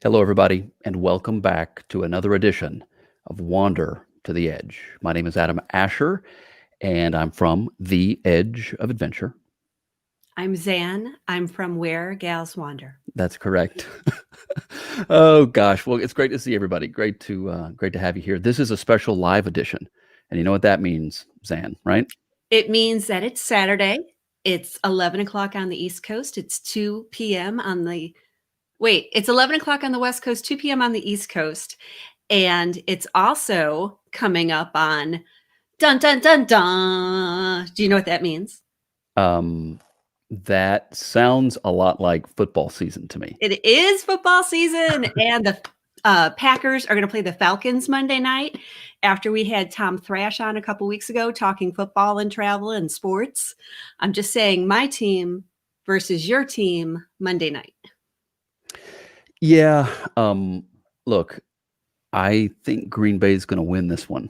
Hello, everybody, and welcome back to another edition of Wander to the Edge. My name is Adam Asher, and I'm from the Edge of Adventure. I'm Zanne. I'm from Where Gals Wander. That's correct. Oh gosh, well, it's great to see everybody. Great to have you here. This is a special live edition, and you know what that means, Zan, right? It means that it's Saturday. It's 11 o'clock on the East Coast. It's 2 p.m. It's 11 o'clock on the West Coast, 2 p.m. on the East Coast. And it's also coming up on dun, dun, dun, dun. Do you know what that means? Um, that sounds a lot like football season to me. It is football season, and the Packers are going to play the Falcons Monday night after we had Tom Thrash on a couple weeks ago talking football and travel and sports. I'm just saying my team versus your team Monday night. Yeah. Look, I think Green Bay is going to win this one.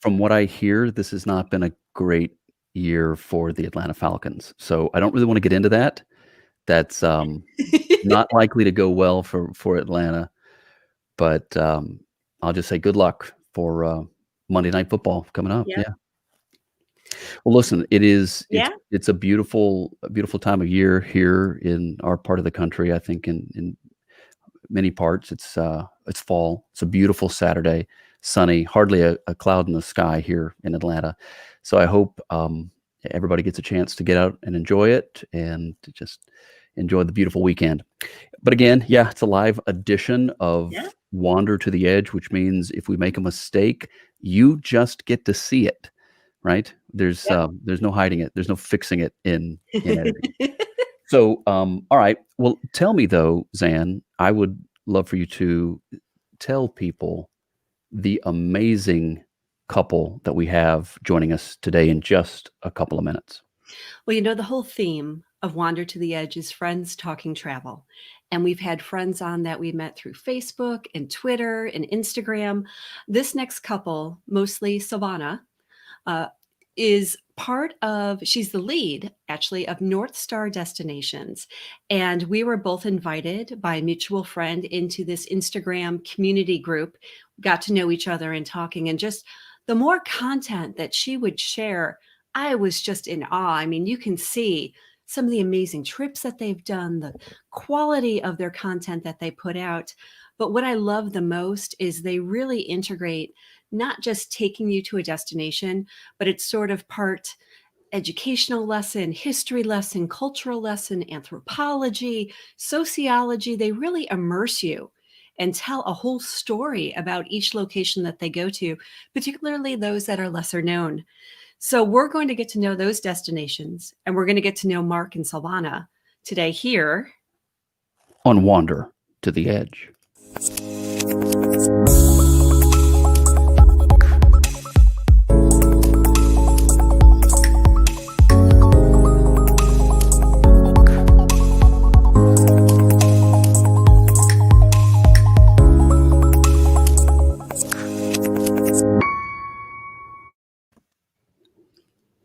From what I hear, this has not been a great year for the Atlanta Falcons. So I don't really want to get into that. That's not likely to go well for Atlanta. But I'll just say good luck for Monday Night Football coming up. Yeah. Yeah. Well, listen, Yeah. it's a beautiful time of year here in our part of the country. I think in many parts it's fall. It's a beautiful Saturday, sunny, hardly a cloud in the sky here in Atlanta. So I hope everybody gets a chance to get out and enjoy it and to just enjoy the beautiful weekend. But again, yeah, it's a live edition of Yeah. Wander to the Edge, which means if we make a mistake, you just get to see it, right? There's no hiding it. There's no fixing it in editing. So, all right. Well, tell me though, Zan, I would love for you to tell people the amazing couple that we have joining us today in just a couple of minutes. Well, the whole theme of Wander to the Edge is friends talking travel. And we've had friends on that we met through Facebook and Twitter and Instagram. This next couple, mostly Silvana, is she's the lead actually of North Star Destinations. And we were both invited by a mutual friend into this Instagram community group, got to know each other and talking, and just the more content that she would share, I was just in awe. I mean, you can see some of the amazing trips that they've done, the quality of their content that they put out. But what I love the most is they really integrate not just taking you to a destination, but it's sort of part educational lesson, history lesson, cultural lesson, anthropology, sociology. They really immerse you and tell a whole story about each location that they go to, particularly those that are lesser known. So we're going to get to know those destinations, and we're going to get to know Mark and Silvana today here on Wander to the Edge.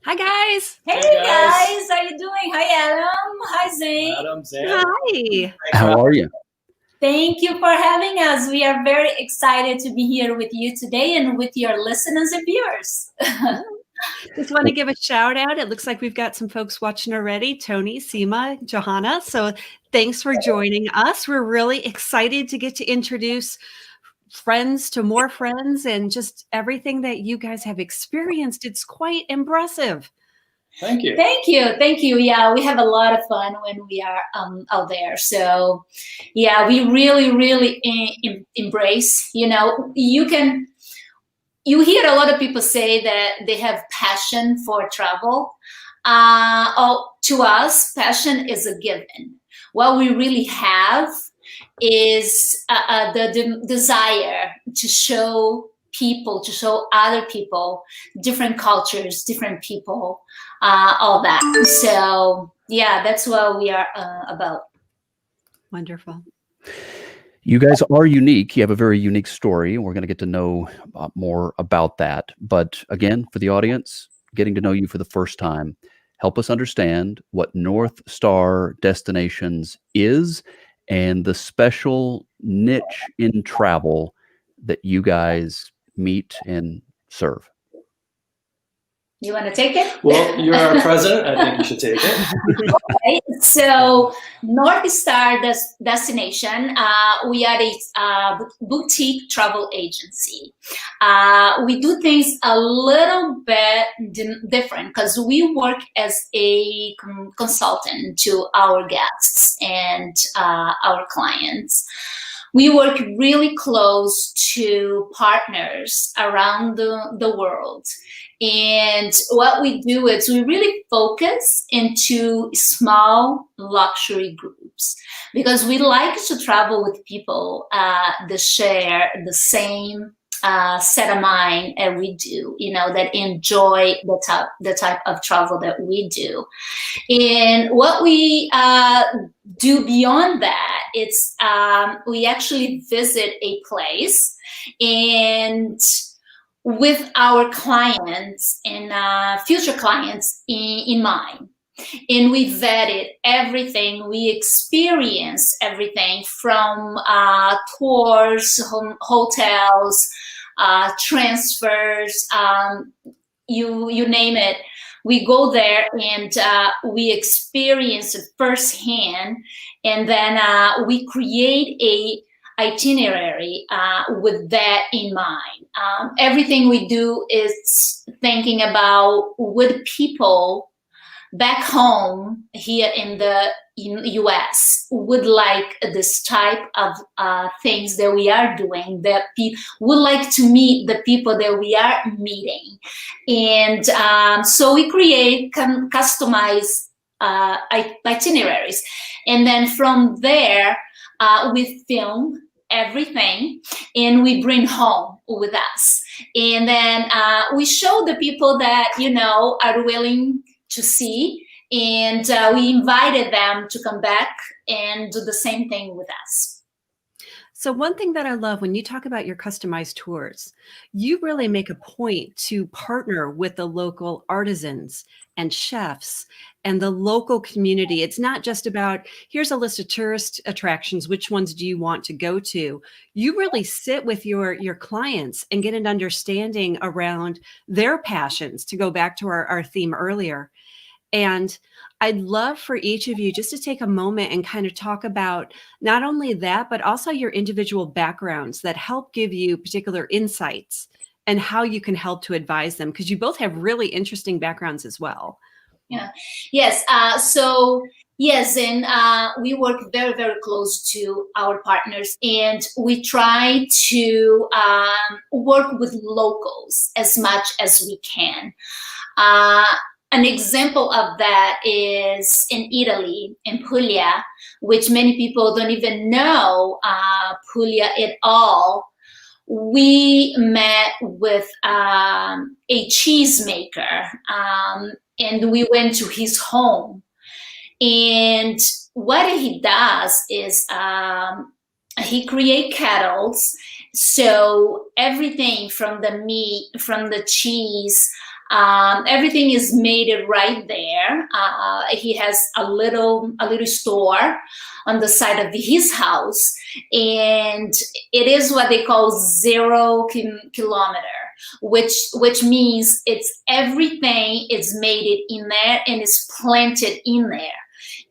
Hi, guys. Hey guys, how you doing? Hi Adam. Hi Zane. Adam, Zan. Hi. How are you? Thank you for having us. We are very excited to be here with you today and with your listeners and viewers. Just want to give a shout out. It looks like we've got some folks watching already. Tony, Seema, Johanna. So thanks for joining us. We're really excited to get to introduce friends to more friends and just everything that you guys have experienced. It's quite impressive. Thank you. Thank you. Thank you. Yeah, we have a lot of fun when we are out there. So yeah, we really embrace, you hear a lot of people say that they have passion for travel. To us, passion is a given. What we really have is the desire to show other people, different cultures, different people, all that. So yeah, that's what we are about. Wonderful. You guys are unique. You have a very unique story. We're going to get to know more about that. But again, for the audience, getting to know you for the first time, help us understand what North Star Destinations is and the special niche in travel that you guys meet and serve? You want to take it? Well, you're our president. I think you should take it. Okay. So North Star Destination, we are a boutique travel agency. We do things a little bit different because we work as a consultant to our guests and our clients. We work really close to partners around the world. And what we do is we really focus into small luxury groups because we like to travel with people that share the same set of mind as we do, that enjoy the type of travel that we do. And what we do beyond that, it's we actually visit a place and with our clients and future clients in mind. And we vetted everything. We experienced everything from tours, hotels, transfers, you name it. We go there and we experience it firsthand, and then we create a itinerary with that in mind. Everything we do is thinking about would people back home here in the US would like this type of things that we are doing, that people would like to meet the people that we are meeting. And so we create customized itineraries. And then from there, we film everything and we bring home with us. And then we show the people that, are willing to see, and we invited them to come back and do the same thing with us. So one thing that I love when you talk about your customized tours, you really make a point to partner with the local artisans and chefs and the local community. It's not just about, here's a list of tourist attractions, which ones do you want to go to? You really sit with your clients and get an understanding around their passions, to go back to our theme earlier. And I'd love for each of you just to take a moment and kind of talk about not only that, but also your individual backgrounds that help give you particular insights and how you can help to advise them, because you both have really interesting backgrounds as well. Yeah. Yes. So yes, and we work very, very close to our partners, and we try to work with locals as much as we can. An example of that is in Italy, in Puglia, which many people don't even know Puglia at all. We met with a cheesemaker, and we went to his home. And what he does is he creates kettles. So everything from the meat, from the cheese, everything is made right there. He has a little store on the side of his house, and it is what they call 0 kilometer, which means it's everything is made in there and is planted in there.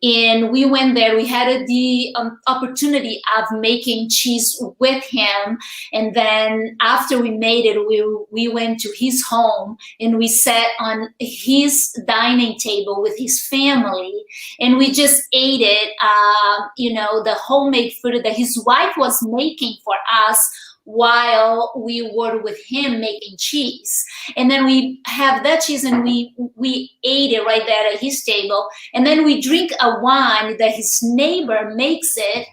And we went there, we had the opportunity of making cheese with him. And then after we made it, we went to his home and we sat on his dining table with his family. And we just ate it, the homemade food that his wife was making for us while we were with him making cheese. And then we have that cheese and we ate it right there at his table. And then we drink a wine that his neighbor makes it,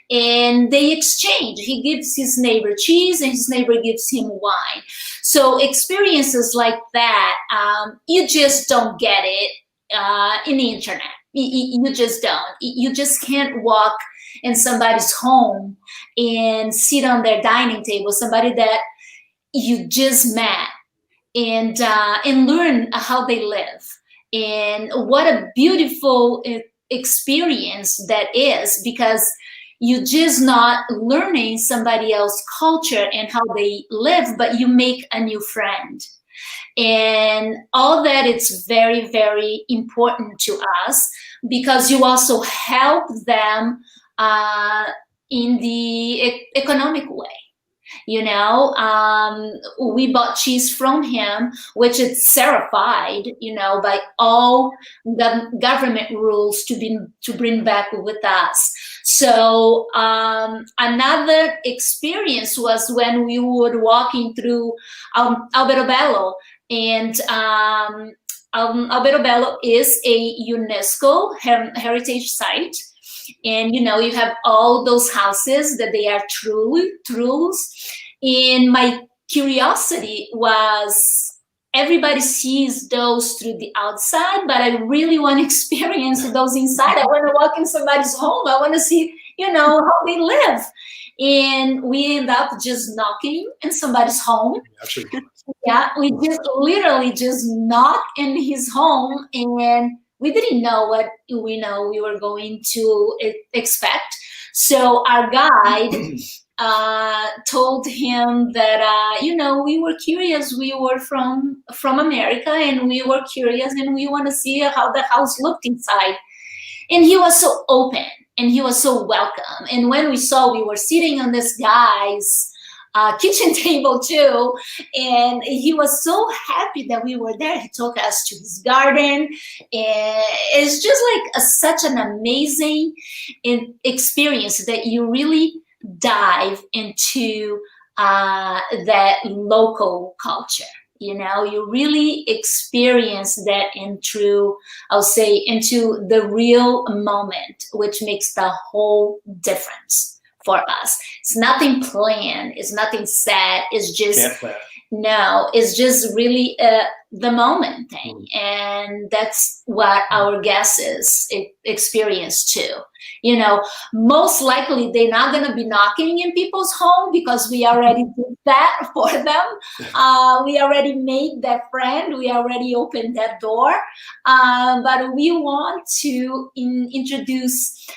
and they exchange. He gives his neighbor cheese and his neighbor gives him wine. So experiences like that, you just don't get it in the internet. You just don't. You just can't walk in somebody's home and sit on their dining table, somebody that you just met, and learn how they live. And what a beautiful experience that is, because you just not learning somebody else's culture and how they live, but you make a new friend. And all that is very, very important to us, because you also help them in the economic way. We bought cheese from him, which is certified, by all the government rules to bring back with us. So another experience was when we were walking through Alberobello, and Alberobello is a UNESCO heritage site. And you have all those houses that they are truths. And my curiosity was, everybody sees those through the outside, but I really want to experience those inside. I want to walk in somebody's home. I want to see, how they live. And we end up just knocking in somebody's home. Yeah, we just literally just knock in his home, and we didn't know what we were going to expect. So our guide told him that we were curious. We were from America, and we were curious, and we want to see how the house looked inside. And he was so open, and he was so welcome. And when we saw, we were sitting on this guy's kitchen table too, and he was so happy that we were there. He took us to his garden, and it's just like such an amazing experience that you really dive into that local culture. You really experience that into the real moment, which makes the whole difference for us. It's nothing planned. It's nothing set. It's just it's just really the moment thing, and that's what our guests experience too. Most likely they're not going to be knocking in people's home, because we already did that for them. We already made that friend. We already opened that door. But we want to introduce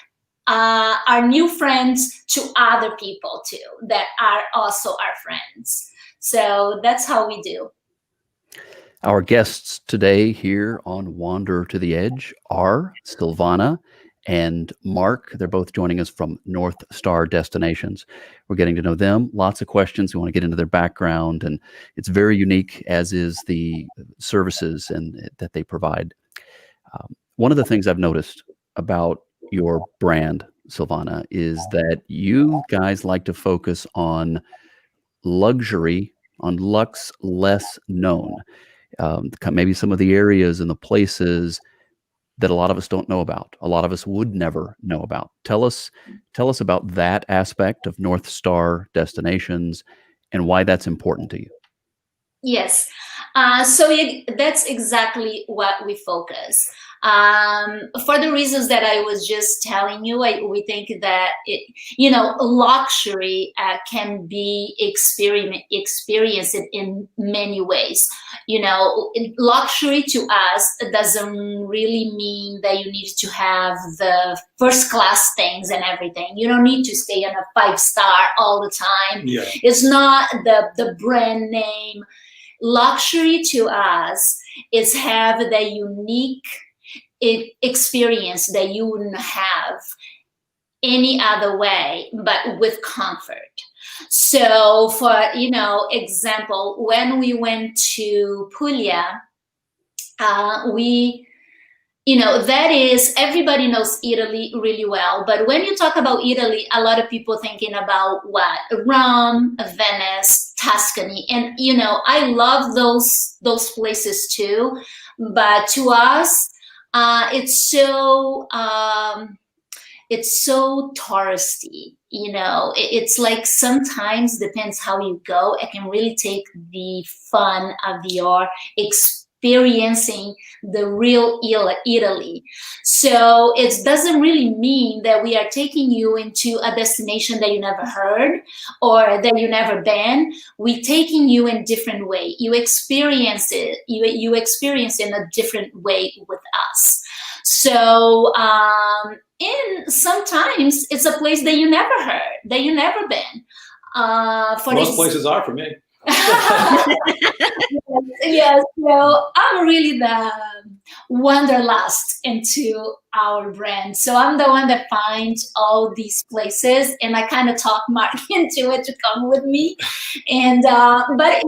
our new friends to other people too, that are also our friends. So that's how we do. Our guests today here on Wander to the Edge are Silvana and Marc. They're both joining us from North Star Destinations. We're getting to know them. Lots of questions. We want to get into their background, and it's very unique, as is the services and that they provide. One of the things I've noticed about your brand, Silvana, is that you guys like to focus on luxury, on lux less known. Maybe some of the areas and the places that a lot of us don't know about, a lot of us would never know about. Tell us about that aspect of North Star Destinations and why that's important to you. Yes. So that's exactly what we focus. For the reasons that I was just telling you, we think that luxury can be experienced in many ways. Luxury to us doesn't really mean that you need to have the first class things and everything. You don't need to stay on a 5-star all the time. Yeah. It's not the brand name. Luxury to us is have the unique experience that you wouldn't have any other way, but with comfort. So for, example, when we went to Puglia, that is, everybody knows Italy really well. But when you talk about Italy, a lot of people thinking about what? Rome, Venice, Tuscany. And, I love those places too. But to us, it's so touristy. It's like sometimes, depends how you go, it can really take the fun of your experiencing the real Italy. So it doesn't really mean that we are taking you into a destination that you never heard or that you never been. We're taking you in a different way. You experience it. You experience in a different way with us. So, and sometimes it's a place that you never heard, that you never been. Most places are for me. Yes, so I'm really the wanderlust into our brand. So I'm the one that finds all these places, and I kind of talk Mark into it to come with me. And but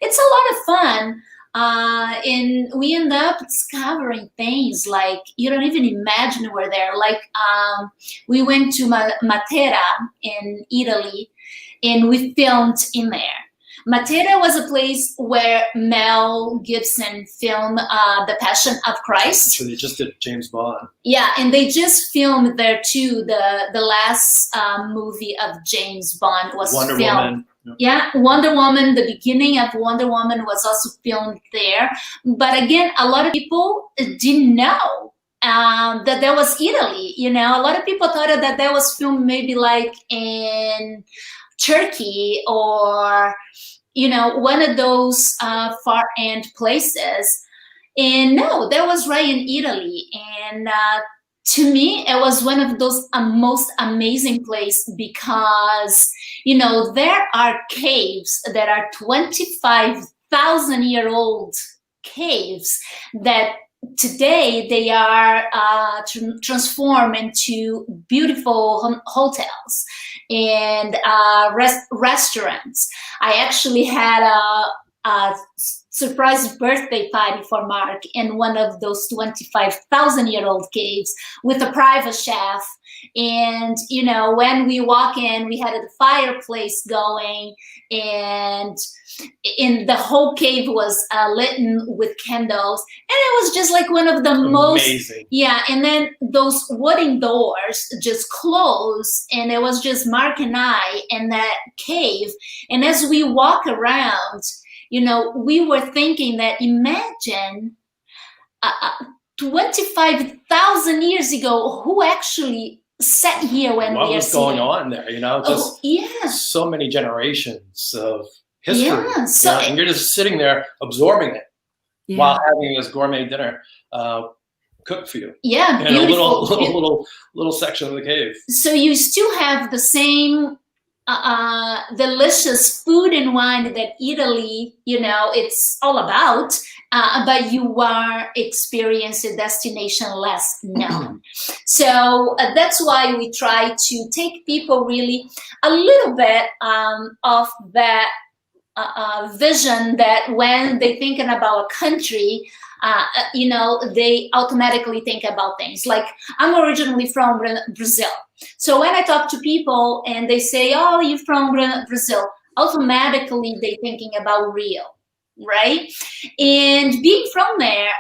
it's a lot of fun. And we end up discovering things like you don't even imagine we're there. Like we went to Matera in Italy, and we filmed in there. Matera was a place where Mel Gibson filmed The Passion of Christ. So they just did James Bond. Yeah, and they just filmed there too. The last movie of James Bond was Wonder filmed. Woman. Yeah, Wonder Woman, the beginning of Wonder Woman was also filmed there. But again, a lot of people didn't know that there was Italy. A lot of people thought that was filmed maybe like in Turkey or one of those far end places. And no, that was right in Italy. And to me, it was one of those most amazing places because there are caves that are 25,000-year-old caves that today they are transformed into beautiful hotels and restaurants. I actually had a surprise birthday party for Mark in one of those 25,000-year-old caves with a private chef. And, when we walk in, we had a fireplace going, and in the whole cave was lit with candles, and it was just like one of the most amazing. Yeah, and then those wooden doors just closed, and it was just Mark and I in that cave. And as we walk around, we were thinking that imagine 25,000 years ago, who actually sat here when what we are was going sitting? on there? Just so many generations of history. Yeah, so and you're just sitting there absorbing it while having this gourmet dinner cooked for you. Yeah, in a little section of the cave. So you still have the same delicious food and wine that Italy, it's all about, but you are experiencing a destination less known. So that's why we try to take people really a little bit of that vision that when they're thinking about a country, they automatically think about things. Like I'm originally from Brazil. So when I talk to people and they say, oh, you're from Brazil, automatically they're thinking about Rio, right? And being from there,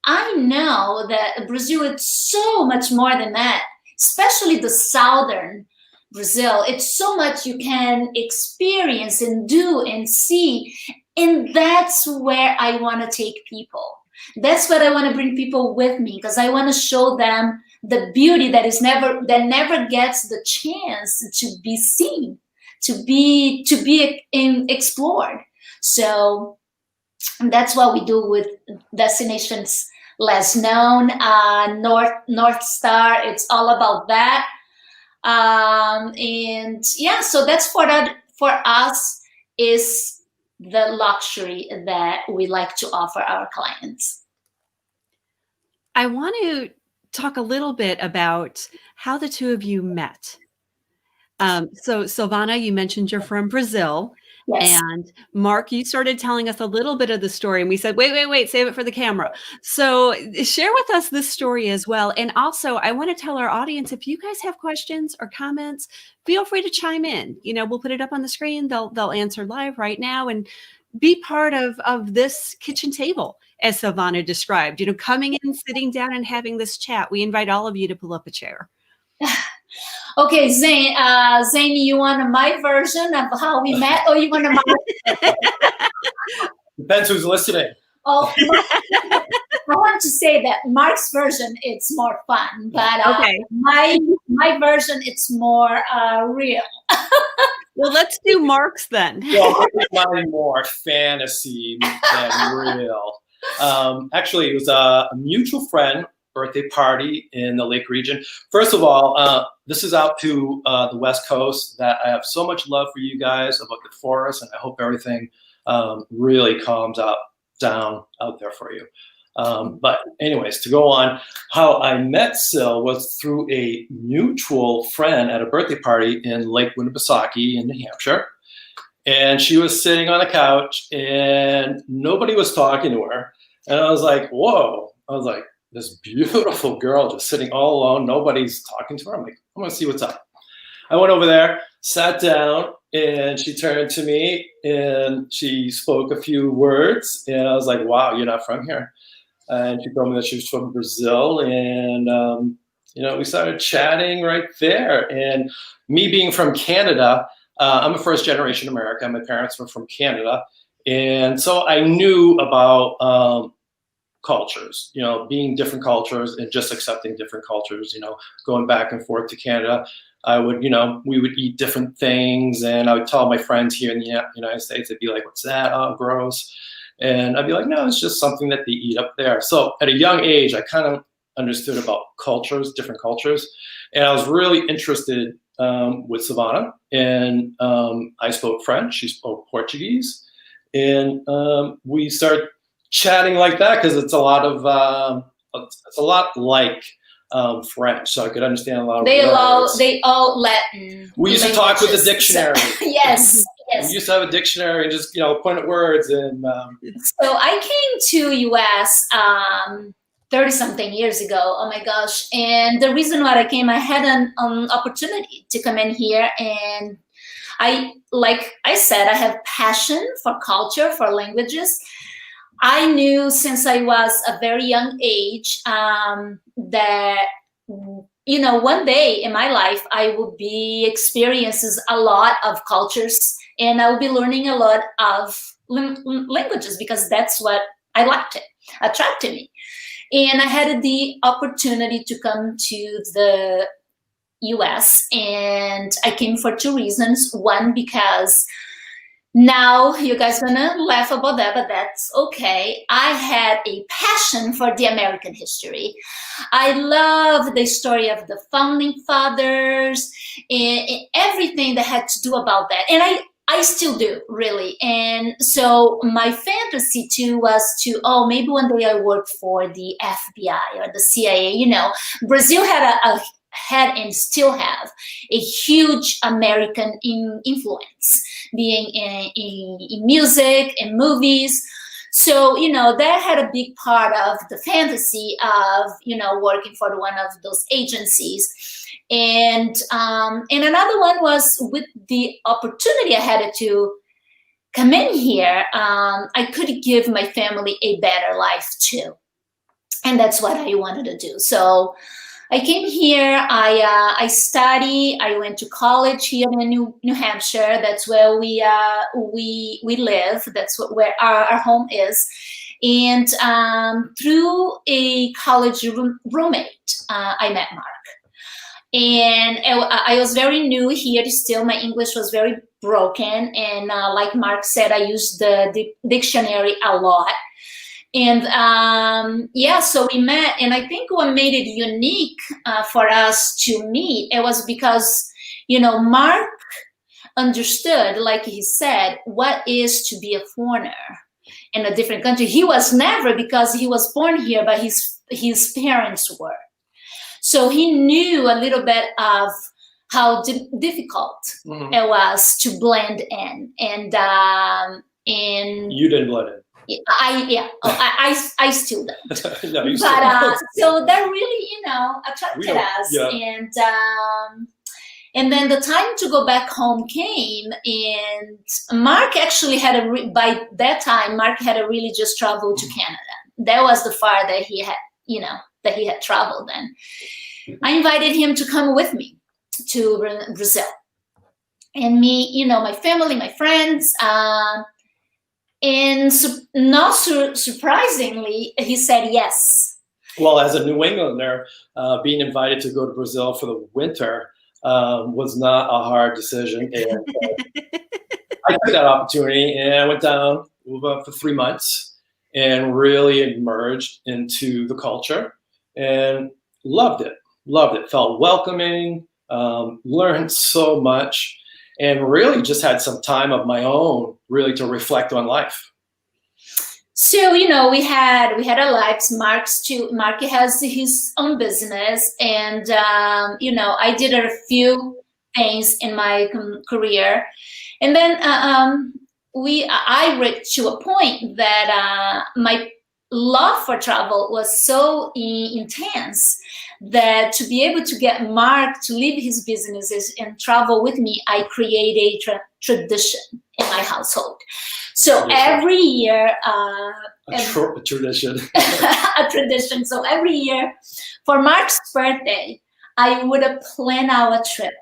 I know that Brazil is so much more than that, especially the southern Brazil. It's so much you can experience and do and see. And that's where I want to take people. That's what I want to bring people with me, because I want to show them the beauty that never gets the chance to be seen, to be explored. So that's what we do with destinations less known. North Star, it's all about that. And yeah, so that's for us is the luxury that we like to offer our clients. I want to talk a little bit about how the two of you met. So Silvana, you mentioned you're from Brazil. Yes. And Mark, you started telling us a little bit of the story, and we said, wait, save it for the camera. So share with us this story as well. And also, I want to tell our audience, if you guys have questions or comments, feel free to chime in. We'll put it up on the screen. They'll answer live right now, and be part of this kitchen table, as Silvana described. Coming in, sitting down, and having this chat. We invite all of you to pull up a chair. Okay, Zane, you want my version of how we met, or you want my? Depends who's listening. Oh, I want to say that Mark's version, it's more fun, but okay. My version, it's more real. Well, let's do Mark's then. Well, mine more fantasy than real. Actually, it was a mutual friend birthday party in the Lake region. First of all, this is out to the West Coast. That I have so much love for you guys about the forest, and I hope everything really calms down out there for you. But anyways, to go on, how I met Sil was through a mutual friend at a birthday party in Lake Winnipesaukee in New Hampshire. And she was sitting on a couch and nobody was talking to her. And I was like, whoa. I was like, this beautiful girl just sitting all alone. Nobody's talking to her. I'm like, I'm gonna see what's up. I went over there, sat down, and she turned to me and she spoke a few words. And I was like, wow, you're not from here. And she told me that she was from Brazil. And, we started chatting right there. And me being from Canada, I'm a first generation American. My parents were from Canada. And so I knew about cultures, being different cultures and just accepting different cultures, going back and forth to Canada. I would, we would eat different things. And I would tell my friends here in the United States, they'd be like, what's that? Oh, gross. And I'd be like, no, it's just something that they eat up there. So at a young age, I kind of understood about cultures, different cultures. And I was really interested with Silvana. And I spoke French, she spoke Portuguese. And we started chatting like that because it's a lot like French. So I could understand a lot of words. They all Latin. We used to talk with a dictionary. Yes. We used to have a dictionary and just, point at words. And so I came to US 30-something years ago. Oh my gosh. And the reason why I came, I had an opportunity to come in here. And like I said, I have passion for culture, for languages. I knew since I was a very young age that, one day in my life, I will be experiences a lot of cultures and I will be learning a lot of languages because that's what I liked, attracted me. And I had the opportunity to come to the US and I came for two reasons. One, because now you guys are gonna laugh about that, but that's okay. I had a passion for the American history. I love the story of the founding fathers and everything that had to do about that. And I still do, really. And so my fantasy too was to, maybe one day I work for the FBI or the CIA. Brazil had and still have a huge American influence, being in music and movies. So, that had a big part of the fantasy of, working for one of those agencies. And another one was with the opportunity I had to come in here, I could give my family a better life too. And that's what I wanted to do. So I came here, I studied, I went to college here in New Hampshire. That's where we live. That's where our home is. And through a college roommate, I met Mark. And I was very new here still. My English was very broken. And like Mark said, I used the dictionary a lot. And so we met. And I think what made it unique for us to meet, it was because, Mark understood, like he said, what is to be a foreigner in a different country. He was never, because he was born here, but his parents were. So he knew a little bit of how difficult it was to blend in, and you didn't blend in. I still don't. No, you but still so that really attracted us, and then the time to go back home came, and Mark actually had by that time Mark had a really just traveled to Canada. That was the far that he had that he had traveled in. I invited him to come with me to Brazil. And me, my family, my friends, and not surprisingly, he said yes. Well, as a New Englander, being invited to go to Brazil for the winter was not a hard decision. And I took that opportunity and I went down for 3 months. and really emerged into the culture and loved it. Loved it. Felt welcoming, learned so much, and really just had some time of my own really to reflect on life. So, you know, we had our lives. Mark has his own business, and you know, I did a few things in my career, and then I reached to a point that my love for travel was so intense that to be able to get Mark to leave his businesses and travel with me, I create a tradition in my household. So every year, a tradition. a tradition. So every year for Mark's birthday, I would plan our trip,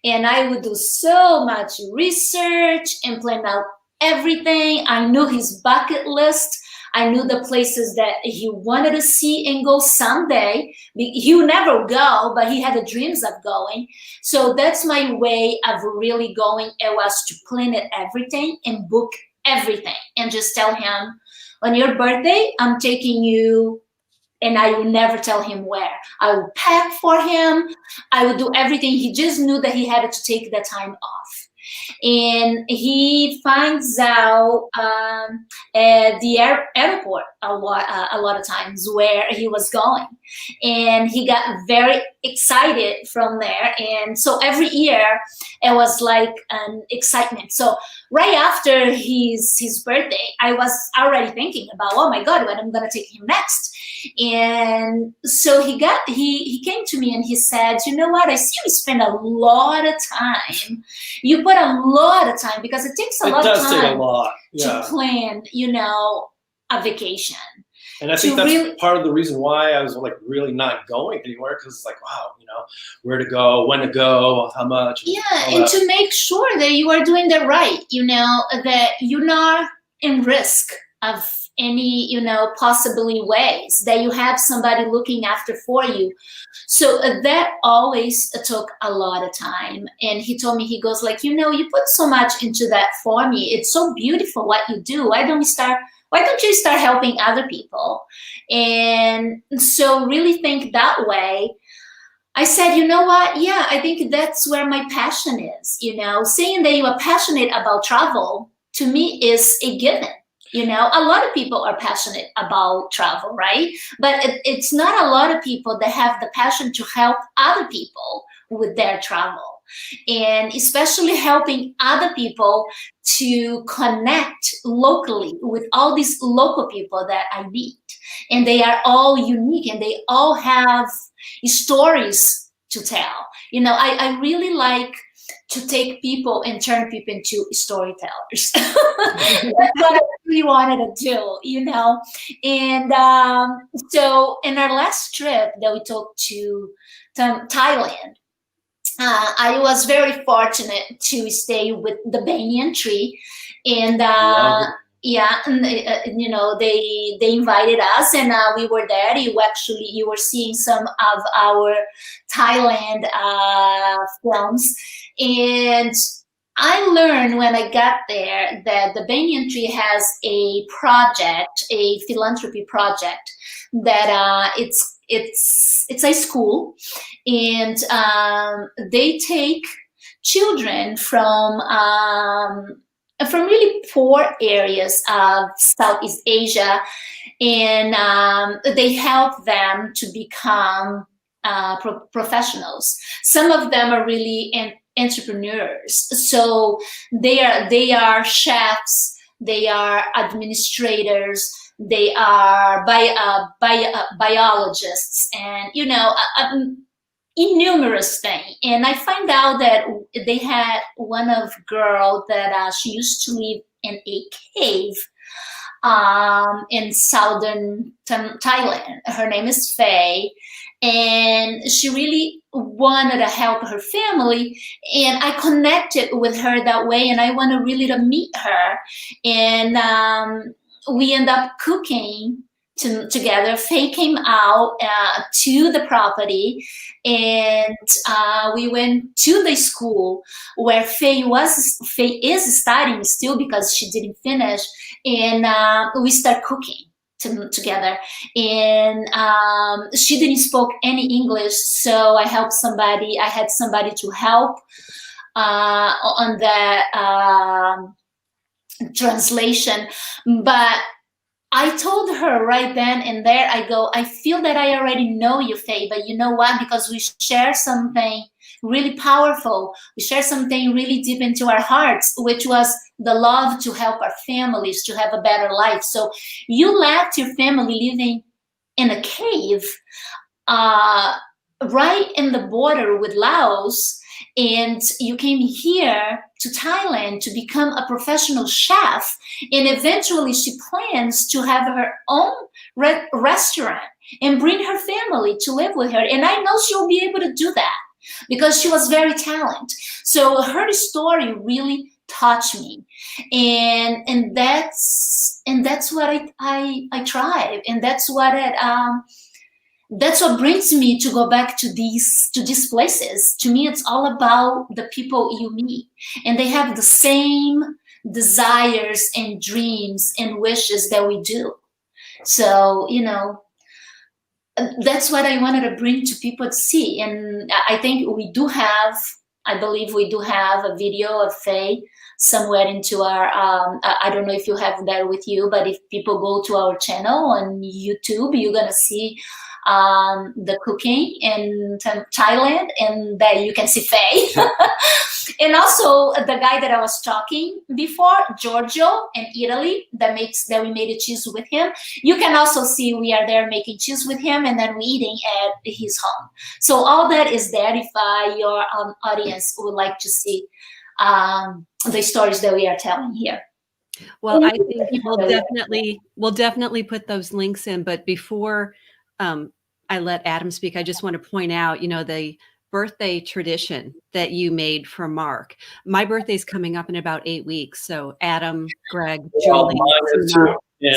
and I would do so much research and plan out everything. I knew his bucket list. I knew the places that he wanted to see and go someday. He would never go, but he had the dreams of going. So that's my way of really going. It was to plan it everything and book everything and just tell him, on your birthday, I'm taking you, and I will never tell him where. I will pack for him. I would do everything. He just knew that he had to take the time off. And he finds out at the airport a lot of times where he was going, and he got very excited from there. And so every year it was like an excitement. So right after his birthday, I was already thinking about, oh my God, what I'm gonna take him next. And so he came to me and he said, you know what, I see you spend a lot of time. You put a lot of time, because it takes a lot of time to plan, you know, a vacation. And I think that's part of the reason why I was like really not going anywhere, because it's like, wow, you know, where to go, when to go, how much. Yeah, and to make sure that you are doing the right, you know, that you're not in risk of any, you know, possibly ways, that you have somebody looking after for you. So that always took a lot of time. And he told me, he goes like, you know, you put so much into that for me. It's so beautiful what you do. Why don't you start helping other people? And so really think that way. I said, you know what? Yeah, I think that's where my passion is. You know, saying that you are passionate about travel to me is a given. You know, a lot of people are passionate about travel, right? But it's not a lot of people that have the passion to help other people with their travel. And especially helping other people to connect locally with all these local people that I meet. And they are all unique, and they all have stories to tell. You know, I really like to take people and turn people into storytellers. That's what I really wanted to do, you know. And so in our last trip that we took to Thailand, I was very fortunate to stay with the banyan tree, and yeah, and you know, they invited us, and we were there. You were seeing some of our Thailand films, and I learned when I got there that the banyan tree has a project, a philanthropy project, that it's a school, and they take children from really poor areas of Southeast Asia, and they help them to become professionals. Some of them are really entrepreneurs, so they are chefs, they are administrators, they are biologists, and you know, innumerous thing. And I find out that they had one of girl that she used to live in a cave in southern Thailand. Her name is Faye, and she really wanted to help her family, and I connected with her that way, and I wanted really to meet her, and we end up cooking together. Faye came out to the property, and we went to the school where Faye is studying still because she didn't finish, and we start cooking together. And she didn't speak any English, so I had somebody to help on the translation. But I told her right then and there, I go, I feel that I already know you, Faye, but you know what? Because we share something really powerful. We share something really deep into our hearts, which was the love to help our families to have a better life. So you left your family living in a cave right in the border with Laos, and you came here to Thailand to become a professional chef, and eventually she plans to have her own restaurant and bring her family to live with her. And I know she'll be able to do that because she was very talented. So her story really touched me, and that's what I tried, and that's what brings me to go back to these places. To me, it's all about the people you meet, and they have the same desires and dreams and wishes that we do. So, that's what I wanted to bring to people to see. And I think I believe we do have a video of Faye somewhere into our, I don't know if you have that with you, but if people go to our channel on YouTube, you're going to see the cooking in Thailand, and that you can see Faye. And also the guy that I was talking before, Giorgio in Italy, that we made a cheese with him. You can also see we are there making cheese with him, and then we're eating at his home. So all that is there if your audience would like to see the stories that we are telling here. Well, I think we'll definitely put those links in. But before I let Adam speak, I just want to point out, the birthday tradition that you made for Mark. My birthday's coming up in about 8 weeks. So Adam, Greg, Julie.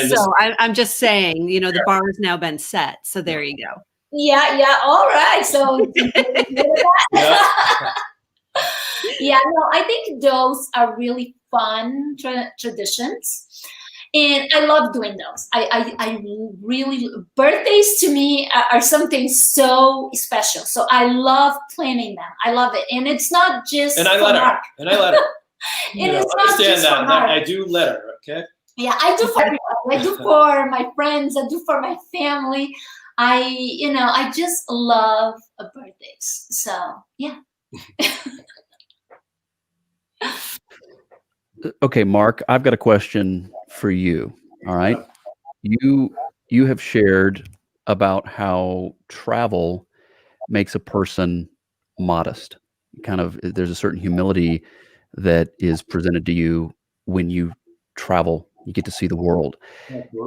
So I'm just saying, the bar has now been set. So there you go. Yeah. All right. So yeah, no, I think those are really fun traditions. And I love doing those. I really, birthdays to me are something so special. So I love planning them. I love it. And it's not just And I let her. And it's not just that. for Mark. I do let her, okay? Yeah, I do for everybody. I do for my friends. I do for my family. I just love birthdays. So, yeah. Okay, Mark, I've got a question for you. All right. You have shared about how travel makes a person modest. There's a certain humility that is presented to you when you travel. You get to see the world.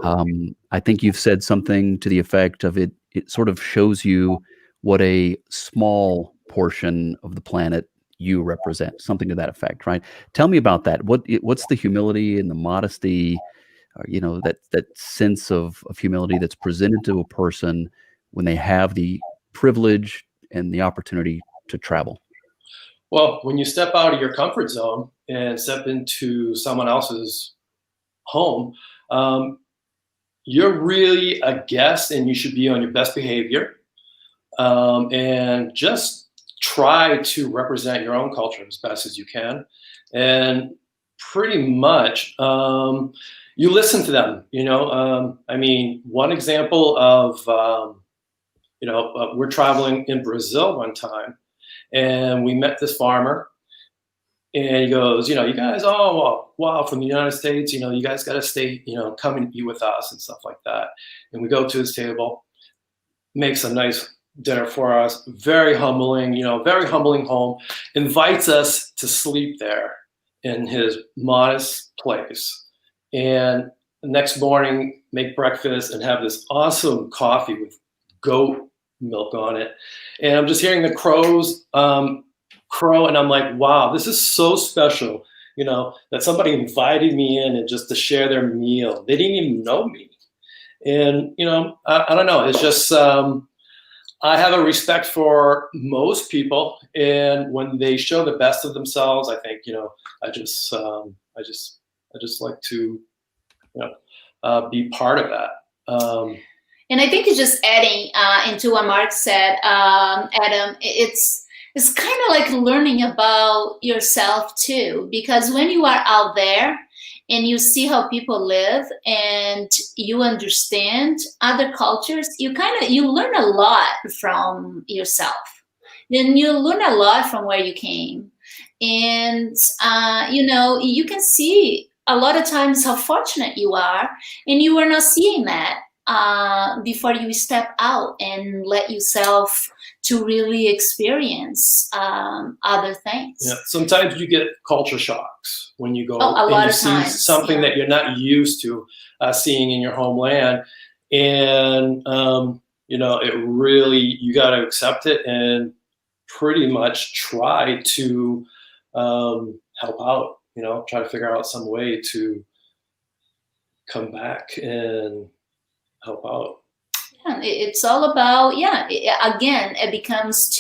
I think you've said something to the effect of it sort of shows you what a small portion of the planet you represent, something to that effect, right? Tell me about that. What's the humility and the modesty, that sense of humility that's presented to a person when they have the privilege and the opportunity to travel? Well, when you step out of your comfort zone and step into someone else's home, you're really a guest, and you should be on your best behavior, and just try to represent your own culture as best as you can. And pretty much you listen to them. One example of we're traveling in Brazil one time, and we met this farmer, and he goes, you guys, wow, from the United States, you guys got to stay, come and eat with us and stuff like that. And we go to his table, makes a nice dinner for us, very humbling home, invites us to sleep there in his modest place. And the next morning, make breakfast and have this awesome coffee with goat milk on it. And I'm just hearing the crows crow, and I'm like, wow, this is so special, that somebody invited me in and just to share their meal. They didn't even know me. And, I don't know. It's just, I have a respect for most people. And when they show the best of themselves, I think, I just, I just like to, be part of that. And I think it's just adding into what Mark said, Adam, it's kind of like learning about yourself too, because when you are out there and you see how people live and you understand other cultures, you learn a lot from yourself. Then you learn a lot from where you came. And, you can see a lot of times how fortunate you are, and you are not seeing that before you step out and let yourself to really experience other things. Yeah, sometimes you get culture shocks when you go a and lot you of see times, something that you're not used to seeing in your homeland, and it really, you got to accept it and pretty much try to help out. Try to figure out some way to come back and help out. Yeah, it's all about, again, it becomes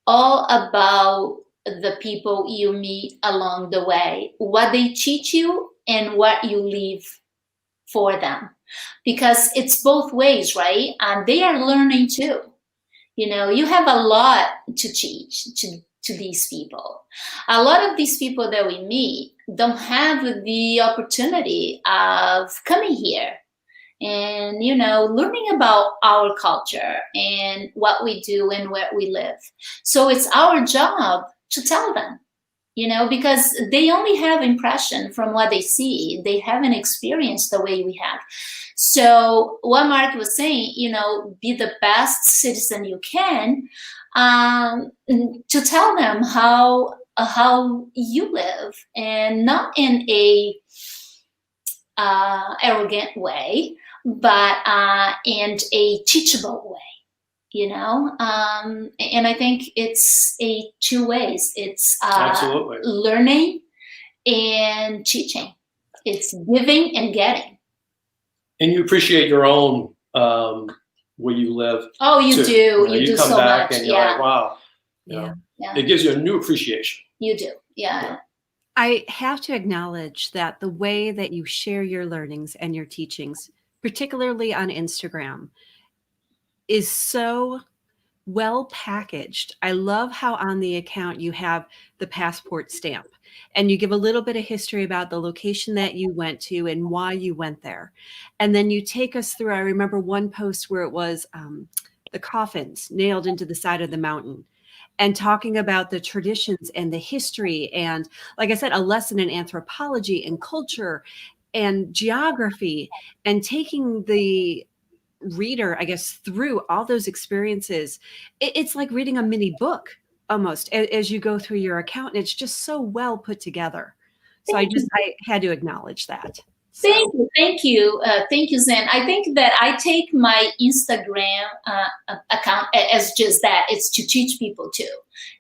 all about the people you meet along the way, what they teach you and what you leave for them, because it's both ways, right? And they are learning too. You have a lot to teach to these people. A lot of these people that we meet don't have the opportunity of coming here and, learning about our culture and what we do and where we live. So it's our job to tell them, because they only have impression from what they see. They haven't experienced the way we have. So what Mark was saying, be the best citizen you can, to tell them how you live, and not in a arrogant way, but in a teachable way. And I think it's two ways. It's Absolutely. learning and teaching. It's giving and getting. And you appreciate your own where you live. Oh, you too. do. You do come so back much. and you're like, wow. It gives you a new appreciation. You do. Yeah. I have to acknowledge that the way that you share your learnings and your teachings, particularly on Instagram, is so well packaged. I love how on the account you have the passport stamp and you give a little bit of history about the location that you went to and why you went there. And then you take us through, I remember one post where it was the coffins nailed into the side of the mountain, and talking about the traditions and the history. And like I said, a lesson in anthropology and culture and geography, and taking the reader, I guess, through all those experiences. It's like reading a mini book almost as you go through your account. And it's just so well put together. So I had to acknowledge that. So. Thank you, Zanne. I think that I take my Instagram account as just that. It's to teach people too.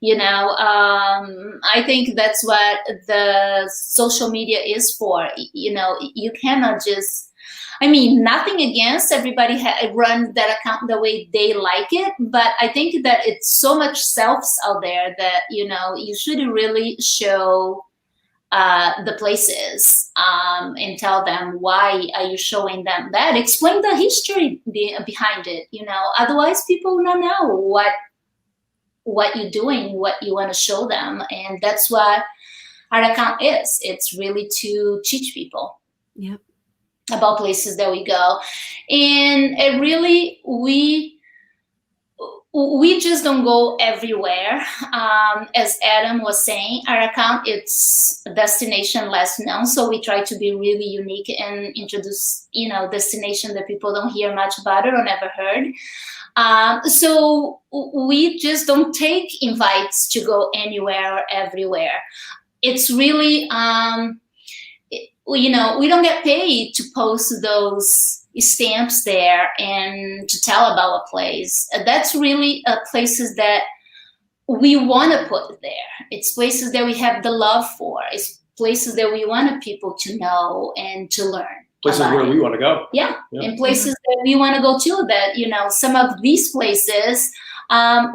I think that's what the social media is for. You cannot just. Nothing against everybody run that account the way they like it, but I think that it's so much selves out there that you should really show the places and tell them why are you showing them that. Explain the history behind it. Otherwise people will not know what you're doing, what you want to show them, and that's what our account is. It's really to teach people. Yep. About places that we go, and it really we just don't go everywhere. As Adam was saying, our account, it's destination less known, so we try to be really unique and introduce destination that people don't hear much about it or never heard. So we just don't take invites to go anywhere or everywhere. It's really we don't get paid to post those stamps there and to tell about a place. That's really places that we want to put there. It's places that we have the love for. It's places that we want people to know and to learn. places about where it. we want to go. Yeah, Yeah. in places that we want to go to, that, you know, some of these places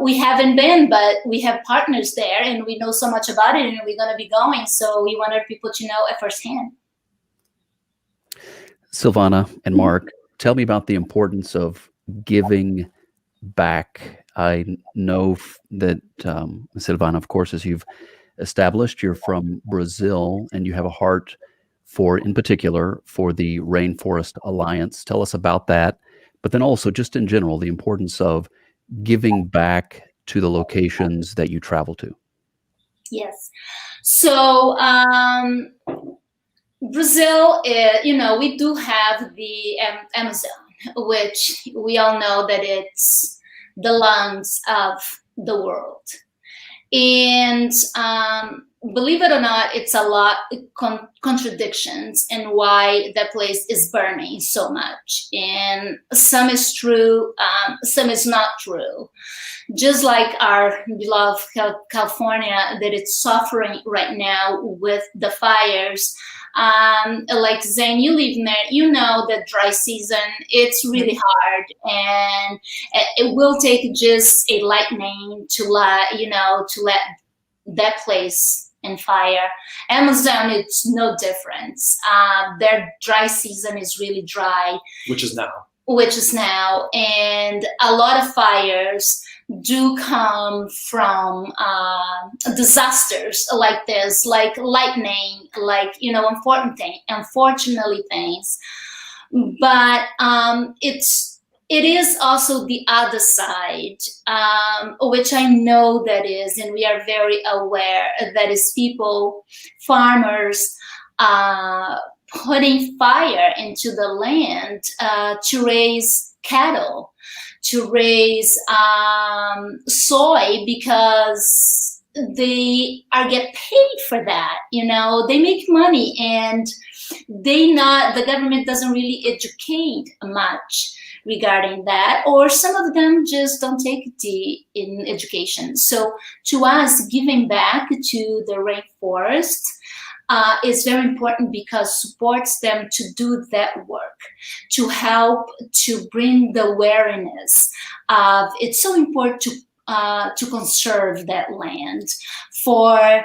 we haven't been, but we have partners there and we know so much about it and we're going to be going. So we wanted people to know at firsthand. Silvana and Mark, tell me about the importance of giving back. I know that, Silvana, of course, as you've established, you're from Brazil and you have a heart for, in particular, for the Rainforest Alliance. Tell us about that. But then also, just in general, the importance of giving back to the locations that you travel to. Yes. So Brazil, you know, we do have the Amazon, which we all know that it's the lungs of the world. And believe it or not, it's a lot contradictions in why that place is burning so much. And some is true, some is not true. Just like our beloved California, that it's suffering right now with the fires. Like Zanne, you live in there, you know that dry season, it's really hard, and it will take just a lightning to let that place in fire. Amazon, it's no difference. Their dry season is really dry, Which is now. And a lot of fires do come from disasters like this, like lightning, like, you know, unfortunately things. But it is also the other side, which I know that is, and we are very aware that is people, farmers, putting fire into the land to raise cattle, to raise soy, because they get paid for that. You know, they make money, and the government doesn't really educate much regarding that, or some of them just don't take in education. So to us, giving back to the rainforest is very important, because supports them to do that work, to help to bring the awareness of it's so important to conserve that land for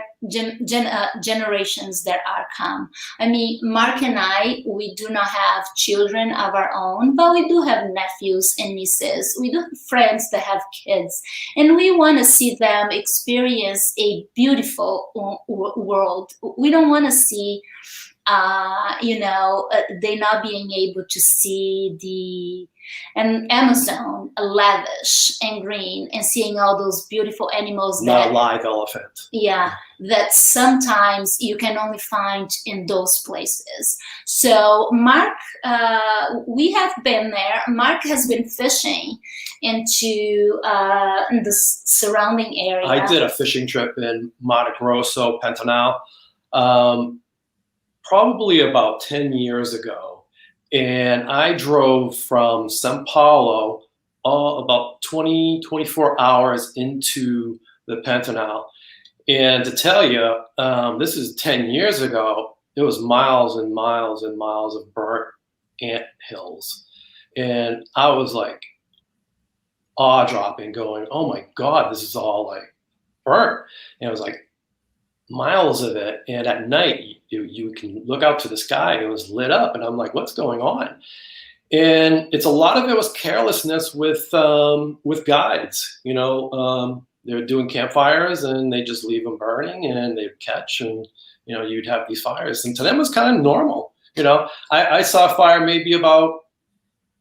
generations that are come. I mean, Mark and I, we do not have children of our own, but we do have nephews and nieces. We do have friends that have kids, and we want to see them experience a beautiful world. We don't want to see they not being able to see and Amazon lavish and green, and seeing all those beautiful animals. Not a live elephant. Yeah, that sometimes you can only find in those places. So Mark, we have been there. Mark has been fishing into the surrounding area. I did a fishing trip in Mato Grosso, Pantanal, probably about 10 years ago. And I drove from Sao Paulo about 24 hours into the Pantanal. And to tell you, this is 10 years ago, it was miles and miles and miles of burnt ant hills. And I was like awe-dropping, going, oh my God, this is all like burnt. And it was like miles of it. And at night, you can look out to the sky, and it was lit up. And I'm like, what's going on? And a lot of it was carelessness with guides. You know, they're doing campfires and they just leave them burning, and they'd catch, and you know, you'd have these fires. And to them, it was kind of normal. You know, I saw a fire maybe about,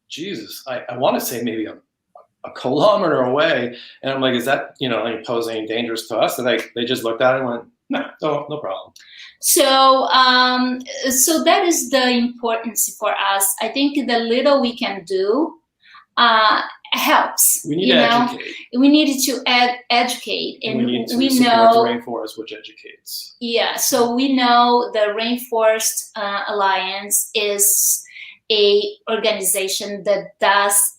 Jesus, I want to say maybe a kilometer away, and I'm like, is that, you know, pose any dangers to us? And they just looked at it and went, no problem. So so that is the importance for us. I think the little we can do helps. We need to educate. We need to educate, and we need to we support know the rainforest, which educates. Yeah, so we know the Rainforest Alliance is a organization that does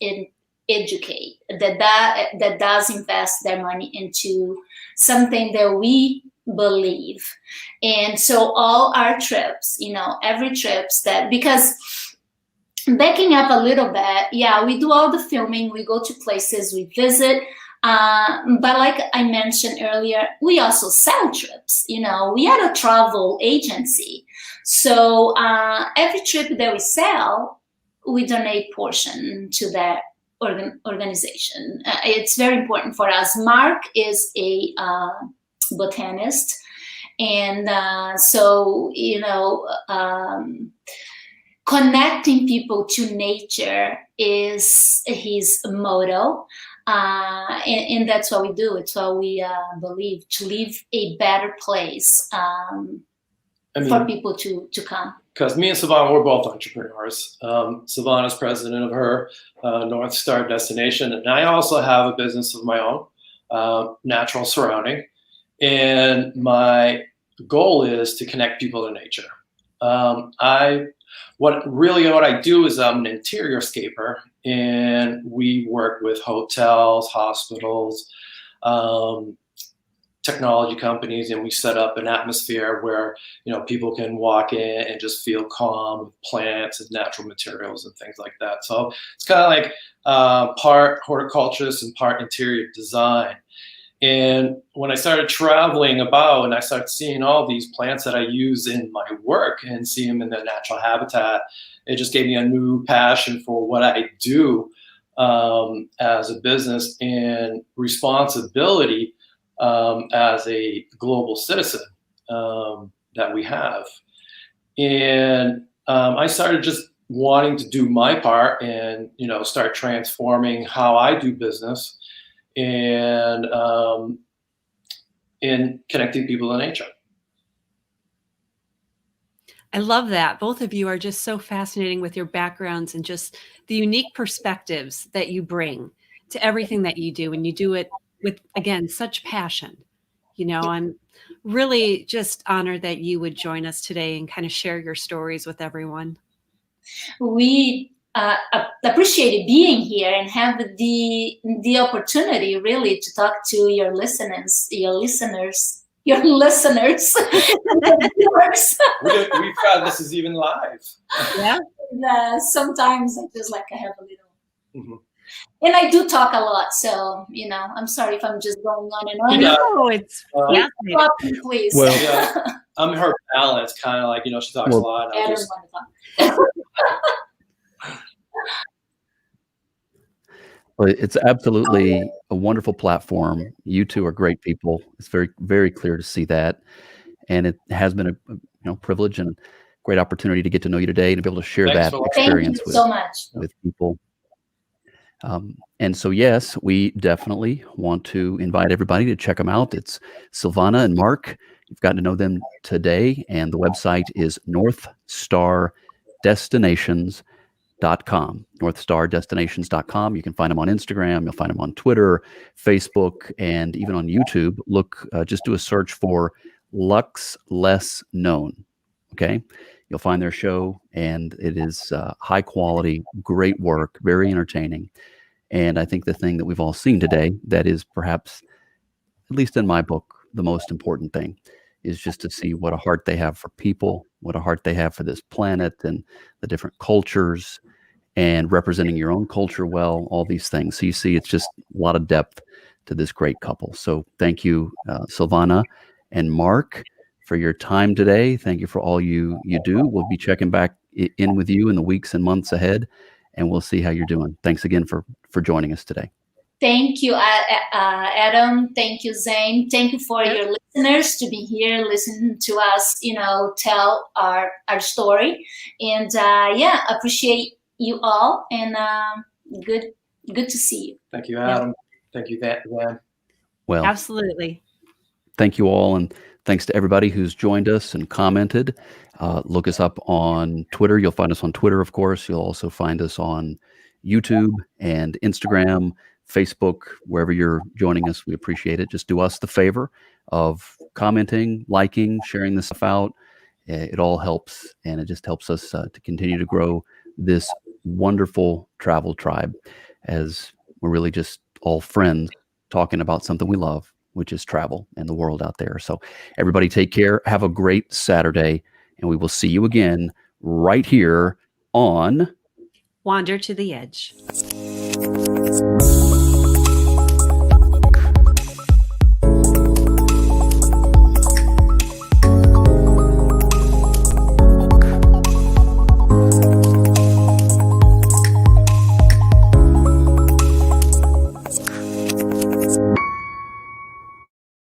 educate, that does invest their money into something that we believe. And so all our trips, you know, every trips that, because backing up a little bit, yeah, we do all the filming, we go to places, we visit. But like I mentioned earlier, we also sell trips. We are a travel agency. So every trip that we sell, we donate portion to that organization. It's very important for us. Mark is a botanist. And so, connecting people to nature is his motto. And that's what we do. It's what we believe, to leave a better place for people to come. Because me and Silvana, we're both entrepreneurs. Silvana's president of her North Star destination. And I also have a business of my own, Natural Surrounding. And my goal is to connect people to nature. What I do is I'm an interior scaper, and we work with hotels, hospitals, technology companies, and we set up an atmosphere where people can walk in and just feel calm with plants and natural materials and things like that. So it's kind of like part horticulturist and part interior design. And when I started traveling about and I started seeing all these plants that I use in my work and see them in their natural habitat, it just gave me a new passion for what I do as a business and responsibility as a global citizen that we have. And I started just wanting to do my part and, start transforming how I do business and in connecting people to nature. I love that. Both of you are just so fascinating with your backgrounds and just the unique perspectives that you bring to everything that you do. And you do it with, again, such passion. I'm really just honored that you would join us today and kind of share your stories with everyone. We appreciated being here and have the opportunity really to talk to your listeners. We've got this is even live. Yeah. And, sometimes I have a little. Mm-hmm. And I do talk a lot, so I'm sorry if I'm just going on and on. No, it's please. Well, yeah, I'm her balance, kind of like she talks a lot. I don't want to talk. Well, it's absolutely a wonderful platform. You two are great people. It's very, very clear to see that, and it has been a privilege and great opportunity to get to know you today and be able to share that experience with people. And so, yes, we definitely want to invite everybody to check them out. It's Silvana and Marc. You've gotten to know them today, and the website is northstardestinations.com. northstardestinations.com. You can find them on Instagram. You'll find them on Twitter, Facebook, and even on YouTube. Just do a search for Lux Less Known. Okay. You'll find their show, and it is high quality, great work, very entertaining. And I think the thing that we've all seen today that is perhaps, at least in my book, the most important thing is just to see what a heart they have for people, what a heart they have for this planet and the different cultures and representing your own culture well, all these things. So you see, it's just a lot of depth to this great couple. So thank you, Silvana and Marc, for your time today. Thank you for all you do. We'll be checking back in with you in the weeks and months ahead, and we'll see how you're doing. Thanks again for joining us today. Thank you, Adam. Thank you, Zanne. Thank you for your listeners to be here, listening to us, tell our story. And appreciate you all, and good to see you. Thank you, Adam. Thank you, Zanne. Well, absolutely. Thank you all, and thanks to everybody who's joined us and commented. Look us up on Twitter. You'll find us on Twitter, of course. You'll also find us on YouTube and Instagram, Facebook, wherever you're joining us. We appreciate it. Just do us the favor of commenting, liking, sharing this stuff out. It all helps, and it just helps us to continue to grow this wonderful travel tribe, as we're really just all friends talking about something we love, which is travel and the world out there. So everybody take care. Have a great Saturday, and we will see you again right here on Wander to the edge.